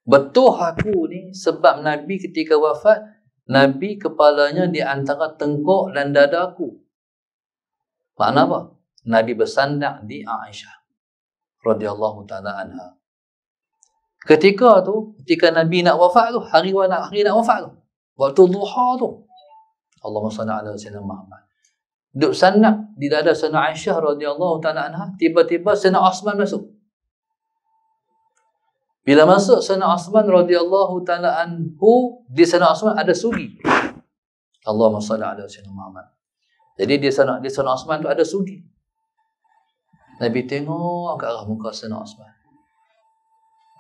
betul aku ni sebab Nabi ketika wafat, Nabi kepalanya di antara tengkuk dan dada aku. Makna apa? Nabi bersandar di Aisyah radhiyallahu ta'ala anha. Ketika Nabi nak wafat tu, hari nak wafat tu, waktu duha tu, Allahumma salli ala sayyidina Muhammad, duduk sandar di dada Sayyidina Aisyah radhiyallahu ta'ala anha. Tiba-tiba Sayyidina Osman masuk. Bila masuk Sayyidina Osman radhiyallahu ta'ala anhu, di Sayyidina Osman ada sugi. Allahumma salli ala sayyidina Muhammad. Jadi di Sayyidina Osman tu ada sugi. Nabi tengok ke arah muka Sayyidina Osman.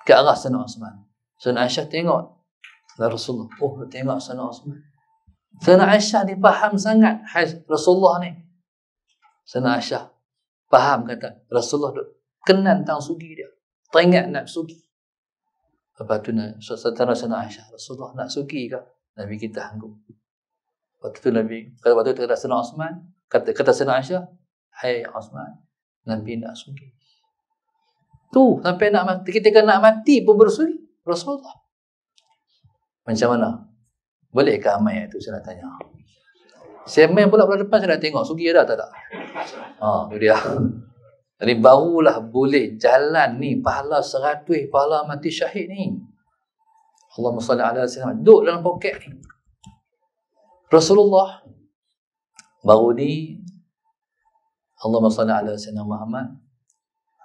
Ke arah Sayyidina Osman. Sayyidina Aisyah tengok. Rasulullah. Oh, tengok Sayyidina Osman. Sayyidina Aisyah ni faham sangat Rasulullah ni. Sayyidina Aisyah faham, kata Rasulullah kenal tentang sugi dia. Teringat nak sugi. Lepas tu Sayyidina Aisyah, Rasulullah nak sugi ke? Nabi kita hanggup. Waktu tu kata Sayyidina Osman, kata Sayyidina Aisyah, hai Osman, Nabi nak sugi. Tu sampai nak mati, ketika nak mati pun bersugi Rasulullah. Macam mana? Bolehkah amai itu, saya nak tanya. Saya main pula depan, saya nak tengok sugi ada tak? Itu dia. Jadi barulah boleh jalan ni pahala 100 pahala mati syahid ni. Allahumma salli ala sayyidina, duduk dalam poket ni. Rasulullah baru ni, Allahumma salli ala sayyidina Muhammad,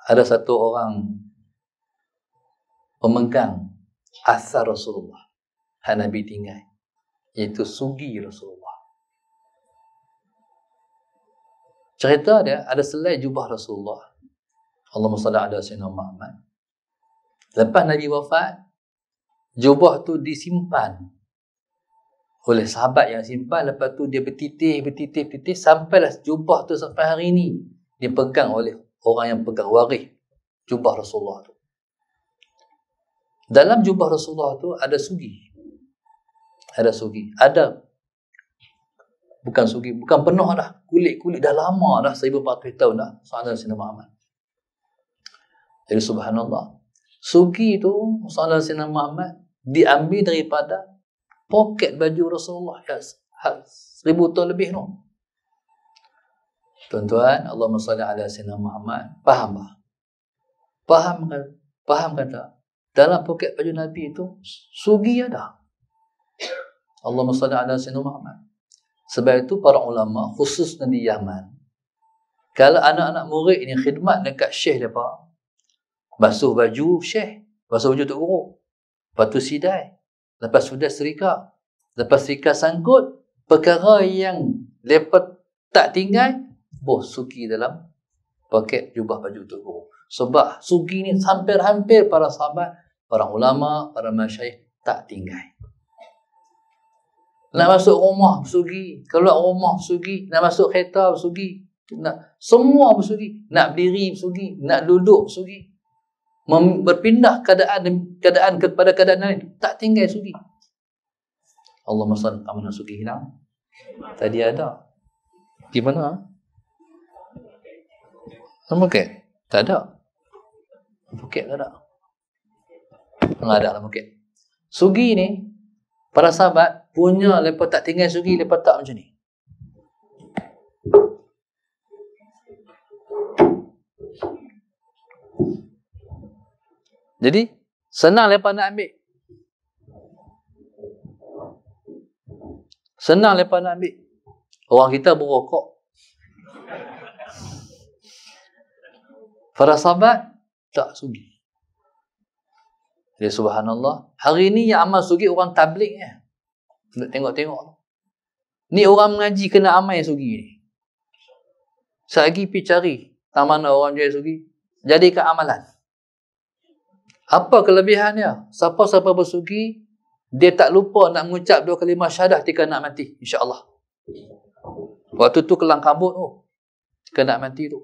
ada satu orang pemegang asar Rasulullah yang Nabi tinggal, iaitu sugi Rasulullah. Cerita dia, ada selai jubah Rasulullah, Allahumma salli ala sayyidina Muhammad. Lepas Nabi wafat, jubah tu disimpan oleh sahabat yang simpan. Lepas tu dia bertitih sampailah jubah tu sampai hari ni dipegang oleh orang yang pegang waris jubah Rasulullah tu. Dalam jubah Rasulullah tu ada sugi. Bukan sugi, bukan penuh dah. Kulit dah lama dah, 1400 tahun dah. Sallallahu alaihi Muhammad. Jadi subhanallah, sugi tu sallallahu alaihi Muhammad diambil daripada poket baju Rasulullah ya, 1000 tahun lebih tu. Tuan-tuan, Allahumma salli ala sayyidina Muhammad. Faham tak? Faham kata dalam poket baju Nabi itu sugi ada. Allahumma salli ala sayyidina Muhammad. Sebab itu para ulama khususnya di Yaman, kalau anak-anak murid ini khidmat dekat syekh mereka, basuh baju syekh, basuh baju tok guru, lepas tu sidai, lepas sudah serika, lepas serika sangkut, perkara yang mereka tak tinggal, sugi dalam paket jubah baju tok guru. Sebab sugi ni hampir-hampir para sahabat, para ulama, para masyayikh tak tinggal. Nak masuk rumah bersugi, keluar rumah bersugi, nak masuk kereta bersugi, nak semua bersugi, nak berdiri bersugi, nak duduk bersugi, berpindah keadaan kepada keadaan lain, tak tinggal sugi. Allahumma salli ala sugi hilang. Tadi ada. Gimana? Poket? Tak ada. Poket tak ada. Enggak ada dalam poket. Sugi ni para sahabat punya, lepas tak tinggal sugi, lepas tak macam ni. Jadi senang lepas nak ambil. Senang lepas nak ambil. Orang kita berokok. Para sahabat tak sudi. Jadi subhanallah, hari ni yang amal sudi orang tabligh ya. Nak tengok-tengok. Ni orang mengaji kena amal sudi ni. Selagi pergi cari tak mana orang jual sudi, jadikan amalan. Apa kelebihannya? Siapa-siapa bersugi, dia tak lupa nak mengucap 2 kalimah syahadah ketika nak mati, insya-Allah. Waktu tu kelang kabut tu. Ketika nak mati tu.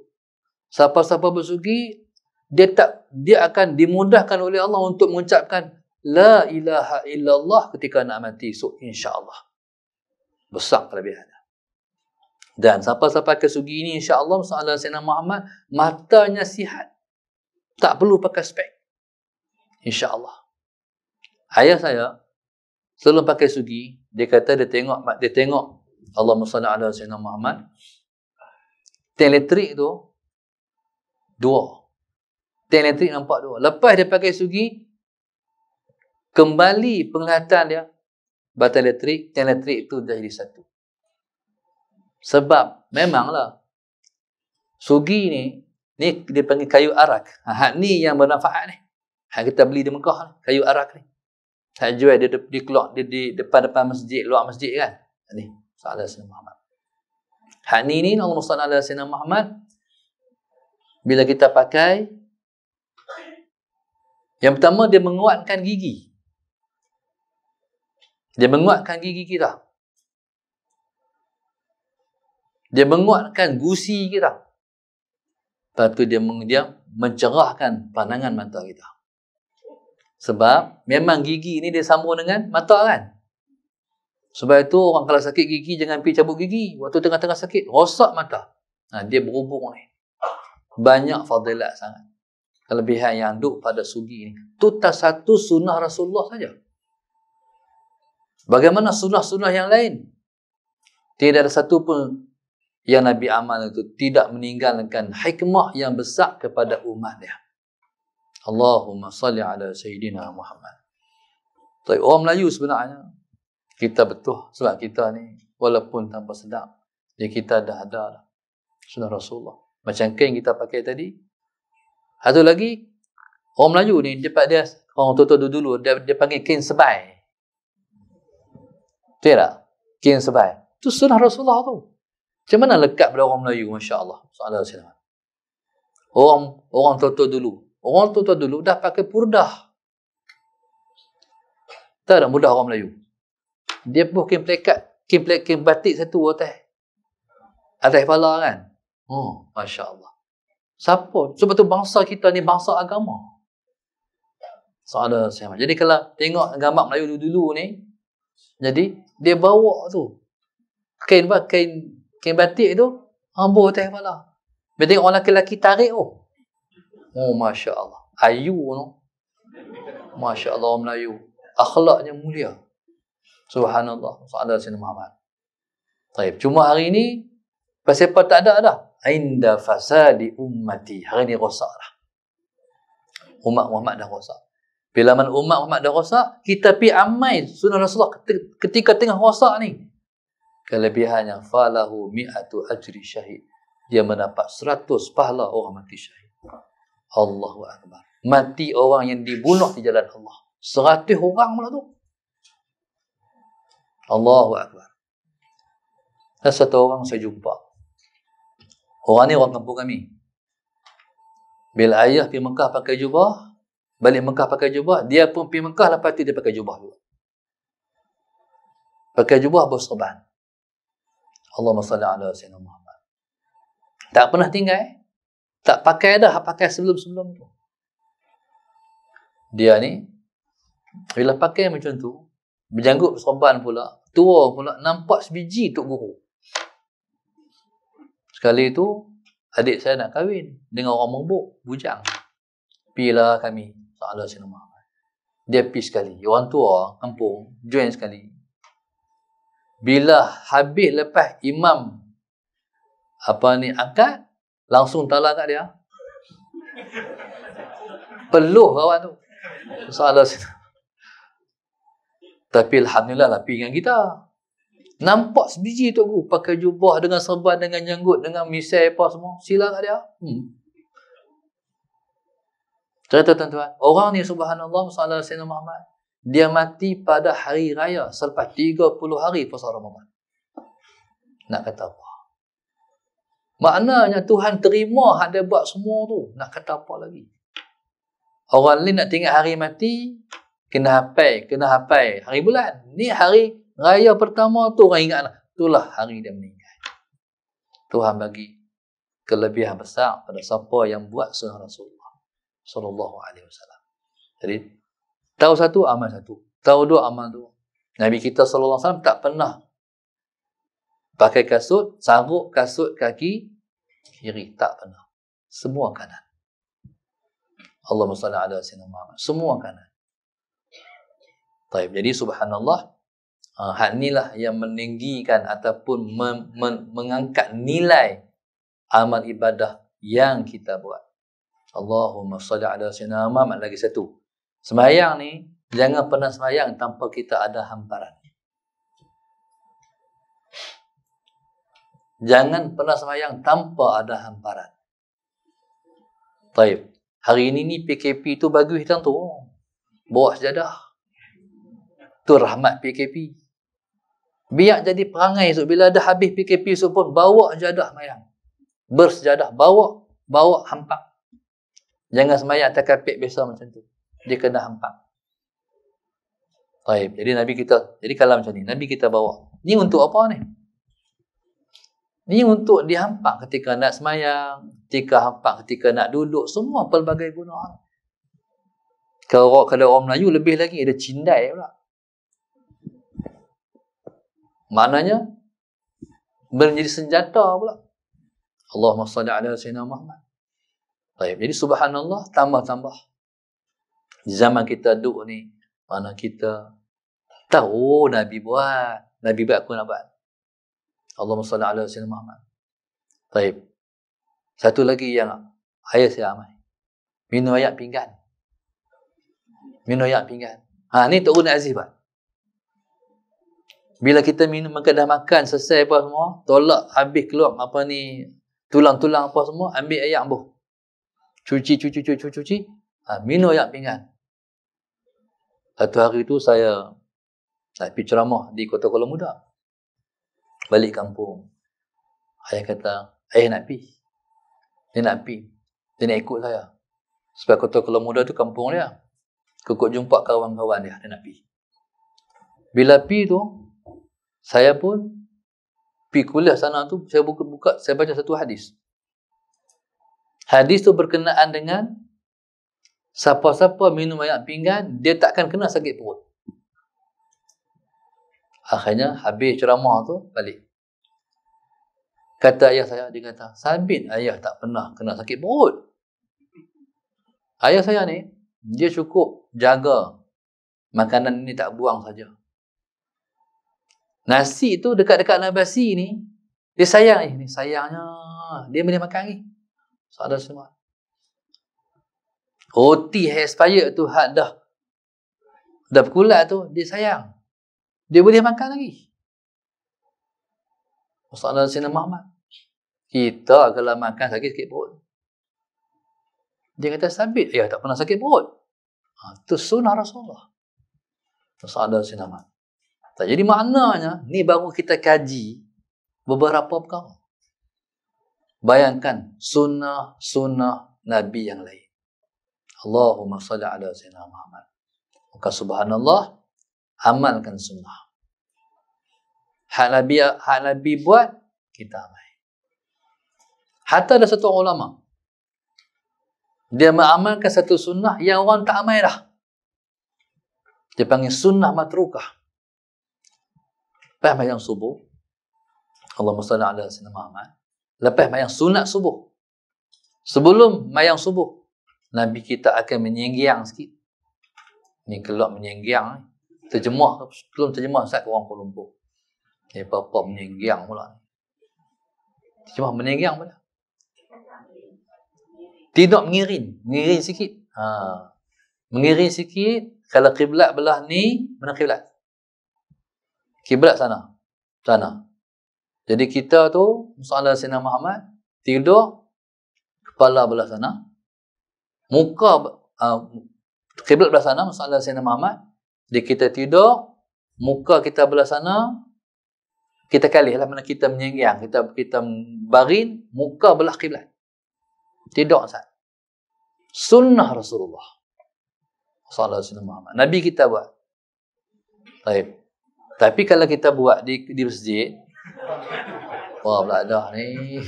Siapa-siapa bersugi, dia akan dimudahkan oleh Allah untuk mengucapkan la ilaha illallah ketika nak mati, so insya-Allah. Besar kelebihannya. Dan siapa-siapa pakai sugi ini, insya-Allah sallallahu alaihi wasallam Muhammad, matanya sihat. Tak perlu pakai spek. Insya-Allah. Ayah saya sebelum pakai sugi, dia kata dia tengok Allahumma salli ala sayyidina Muhammad. Tiang elektrik tu 2. Tiang elektrik nampak 2. Lepas dia pakai sugi, kembali penglihatan dia, batang elektrik, tiang elektrik itu dah jadi satu. Sebab memanglah sugi ni dia panggil kayu arak. Hak ni yang bermanfaat ni. Hak kita beli di Mekah ni, kayu arak ni. Hak jual di depan masjid, luar masjid kan. Ni sallallahu alaihi Muhammad. Hak ni Allahumma salli ala sayyidina Muhammad. Bila kita pakai, yang pertama dia menguatkan gigi. Dia menguatkan gigi kita. Dia menguatkan gusi kita. Lepas tu dia mencerahkan pandangan mata kita. Sebab memang gigi ni dia sambung dengan mata kan. Sebab itu orang kalau sakit gigi jangan pergi cabut gigi. Waktu tengah-tengah sakit, rosak mata. Dia berhubung ni. Banyak fadilat sangat. Kelebihan yang duk pada sugi ni. Itu tak satu sunnah Rasulullah saja. Bagaimana sunnah-sunnah yang lain? Tidak ada satu pun yang Nabi amal itu tidak meninggalkan hikmah yang besar kepada umatnya. Allahumma salli ala sayyidina Muhammad. Tapi orang Melayu sebenarnya, kita betul sebab kita ni walaupun tanpa sedar, kita dah ada sunnah Rasulullah. Macam kain kita pakai tadi. Satu lagi, orang Melayu ni, dia orang tua-tua dulu, dia panggil kain sebai. Betul tak? Kain sebai. Itu sunnah Rasulullah tu. Macam mana lekat pada orang Melayu, Masya Allah. Orang tua-tua dulu. Orang tua-tua dulu dah pakai purdah. Tak ada mudah orang Melayu. Dia pun kain plekat, kain batik satu atas kepala kan. Oh, Masya Allah. Siapa? Sebab tu bangsa kita ni bangsa agama. Jadi kalau tengok gambar Melayu dulu ni, jadi dia bawa tu kain batik tu hambur atas kepala. Bila tengok orang lelaki tarik oh. Oh, Masya Allah. Ayu tu. Masya Allah orang Melayu. Akhlaknya mulia. Subhanallah. Sallallahu Muhammad. Baik. Cuma hari ni, pasal apa tak ada dah. Inda fasadi ummati. Hari ni rosak dah. Umat Muhammad dah rosak. Bila mana umat Muhammad dah rosak, kita pergi amai sunnah Rasulullah ketika tengah rosak ni. Kelebihannya, falahu mi'atu ajri syahid. Dia mendapat 100 pahala orang mati syahid. Allahu Akbar. Mati orang yang dibunuh di jalan Allah. 100 orang pula tu. Allahu Akbar. Dan satu orang saya jumpa. Orang ni orang kampung kami. Bila ayah pergi Mekah pakai jubah, balik Mekah pakai jubah, dia pun pergi Mekah, lepas tu dia pakai jubah juga. Pakai jubah bersorban. Allahumma salli ala sayyidina Muhammad. Tak pernah tinggal. Tak pakai dah, pakai sebelum-sebelum tu. Dia ni, bila pakai macam tu, berjanggut bersorban pula, tua pula, nampak sebiji Tok Guru. Sekali tu, adik saya nak kahwin dengan orang Merbuk, bujang. Pilah kami, sallallahu alaihi wasallam. Dia pergi sekali. Orang tua, kampung, join sekali. Bila habis lepas imam angkat, langsung talak kat dia. Peluh kawan tu. Soalan. Tapi alhamdulillah lah pergi dengan kita. Nampak sebiji Tok Guru pakai jubah dengan serban, dengan janggut, dengan misai apa semua. Sila kat dia. Cerita tuan-tuan, orang ni subhanallah sallallahu alaihi wasallam, dia mati pada hari raya selepas 30 hari puasa Ramadan. Nak kata apa? Maknanya Tuhan terima hak dia buat semua tu. Nak kata apa lagi? Orang lain nak tengok hari mati, kena hafal hari bulan. Ni hari raya pertama tu orang ingatlah. Itulah hari dia meninggal. Tuhan bagi kelebihan besar pada siapa yang buat sunnah Rasulullah sallallahu alaihi wasallam. Jadi tahu satu, amal satu. Tahu dua, amal dua. Nabi kita sallallahu alaihi wasallam tak pernah pakai kasut, saruk kasut kaki kiri, tak pernah. Semua kanan. Allahumma salli ala sayyidina Muhammad. Semua kanan. Baik, jadi subhanallah, hal inilah yang meninggikan ataupun mengangkat nilai amal ibadah yang kita buat. Allahumma salli ala sayyidina Muhammad. Lagi satu. Sembahyang ni, jangan pernah sembahyang tanpa kita ada hamparan. Jangan pernah sembahyang tanpa ada hamparan. Baik. Hari ini ni PKP tu bagus hitam tu. Bawa sejadah. Tu rahmat PKP. Biar jadi perangai esok. Bila dah habis PKP esok pun, bawa sejadah sembahyang. Bersejadah. Bawa hampak. Jangan sembahyang atas kapek biasa macam tu. Dia kena hampak. Baik. Jadi Nabi kita, jadi kalau macam ni, Nabi kita bawa. Ni untuk apa ni? Ni untuk dihampak ketika nak sembahyang, ketika hampak ketika nak duduk, semua pelbagai guna. Kalau orang Melayu lebih lagi, ada cindai pula. Maknanya menjadi senjata pula. Allahumma salli ala sayyidina Muhammad. Baik, jadi subhanallah, tambah-tambah. Di zaman kita duduk ni, mana kita tahu Nabi buat. Nabi buat, aku nak buat. Allahumma salli ala sayyidina Muhammad. Baik. Satu lagi yang ayah saya amal. Minum air pinggan. Minum air pinggan. Ni Tok Guru Aziz buat. Bila kita minum, dah makan selesai apa semua, tolak habis keluar apa ni, tulang-tulang apa semua, ambil air ambuh. Cuci. Minum air pinggan. Satu hari tu saya nak pergi ceramah di Kota Kuala Muda. Balik kampung. Ayah kata, ayah nak pergi. Dia nak pergi. Dia nak ikut saya. Sebab Kota Kuala Muda tu kampung dia. Kekut jumpa kawan-kawan dia. Dia nak pergi. Bila pergi tu, saya pun pergi kuliah sana tu, saya buka, saya baca satu hadis. Hadis tu berkenaan dengan siapa-siapa minum air pinggan, dia takkan kena sakit perut. Akhirnya habis ceramah tu, balik. Kata ayah saya, dia kata, sabit ayah tak pernah kena sakit perut. Ayah saya ni, dia cukup jaga makanan ni tak buang saja. Nasi tu dekat-dekat nabasi ni, dia sayang ni sayangnya, dia boleh makan ni. Saudara semua. Roti expired tu hak dah berkulat tu, dia sayang. Dia boleh makan lagi. Saudara Sayyidina Muhammad. Kita kalau makan sakit perut. Dia kata sabit, tak pernah sakit perut. Itu sunnah Rasulullah. Saudara Sayyidina Muhammad. Jadi maknanya, ni baru kita kaji beberapa perkara. Bayangkan sunnah Nabi yang lain. Allahumma salli ala sayyidina Muhammad. Maka subhanallah, amalkan sunnah. Hak Nabi buat, kita amal. Hatta ada satu ulama, dia mengamalkan satu sunnah yang orang tak amal dah. Dia panggil sunnah matrukah. Lepas mayang subuh, Allahumma salli ala sayyidina Muhammad. Lepas mayang sunat subuh, sebelum mayang subuh, Nabi kita akan menyenggiang sikit. Ni keluar menyenggiang. Terjemah, belum terjemah saat ke orang Kuala Lumpur. Dia apa-apa menyenggiang pula. Cuma menenggang pula. Tidak mengiring sikit. Mengiring sikit. Kalau kiblat belah ni, mana kiblat? Kiblat sana. Jadi kita tu, soalan Sayyidina Muhammad, tidur, kepala belah sana, muka, kiblat belah sana, soalan Sayyidina Muhammad. Jadi kita tidur, muka kita belah sana, kita kalih lah, mana kita menyenggang, kita baring, muka belah kiblat. Tidur Ustaz. Sunnah Rasulullah sallallahu alaihi wasallam. Nabi kita buat. Baik. Tapi kalau kita buat di masjid, wah beladah ni.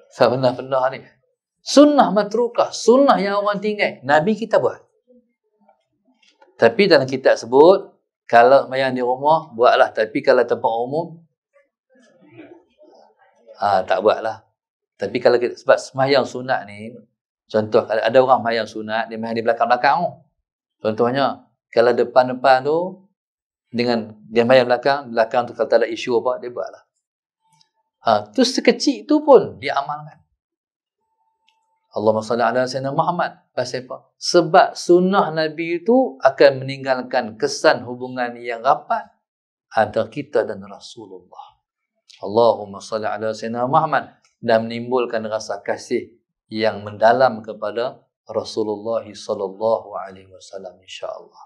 Saya pernah ni. Sunnah matrukah, sunnah yang orang tinggal. Nabi kita buat. Tapi dalam kitab sebut, kalau sembahyang di rumah, buatlah. Tapi kalau tempat umum, tak buatlah. Tapi kalau kita, sebab sembahyang sunat ni, contoh, ada orang sembahyang sunat, dia sembahyang di belakang-belakang. Contohnya, kalau depan-depan tu, dengan dia sembahyang belakang tu kalau tak ada isu apa, dia buatlah. Tu sekecil tu pun dia amalkan. Allahumma salli ala Sayyidina Muhammad. Pasal apa? Sebab sunnah Nabi itu akan meninggalkan kesan hubungan yang rapat antara kita dan Rasulullah. Allahumma salli ala Sayyidina Muhammad. Dan menimbulkan rasa kasih yang mendalam kepada Rasulullah sallallahu alaihi wasallam, insya-Allah.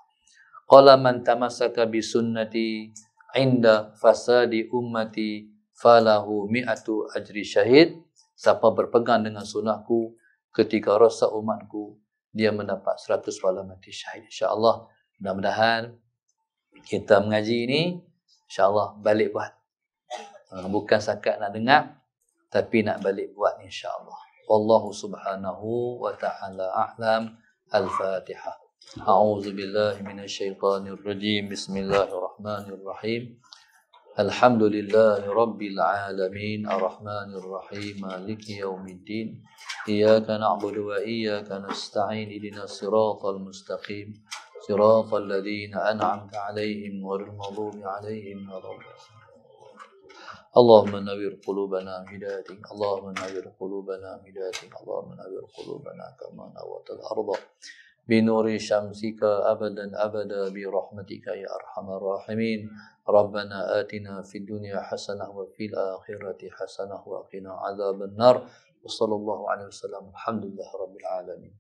Qala man tamassaka bi sunnati inda fasadi ummati falahu mi'atu ajri syahid. Siapa berpegang dengan sunnahku ketika rosak umatku, dia mendapat 100 pahala mati syahid, insya-Allah. Mudah-mudahan kita mengaji ini, insya-Allah balik buat. Bukan sakat nak dengar, tapi nak balik buat, insya-Allah. Wallahu subhanahu wa ta'ala a'lam. Al-Fatihah. A'udzu billahi minasyaitonir rajim. Bismillahirrahmanirrahim. Alhamdulillahi rabbil alamin. Arrahmanir rahim. Maliki yaumiddin. Iyyaka na'budu wa iyyaka nasta'in. Ihdinas siratal mustaqim. Siratal ladzina an'amta 'alaihim ghairil maghdubi 'alaihim waladdallin. اللهم نوّر قلوبنا بهدايتك اللهم نوّر قلوبنا بهدايتك اللهم نوّر قلوبنا كما نورت الأرض بنور شمسك أبدا أبدا برحمتك يا أرحم الراحمين ربنا آتنا في الدنيا حسنة وفي الآخرة حسنة وقنا عذاب النار وصلى الله عليه وسلم الحمد لله رب العالمين.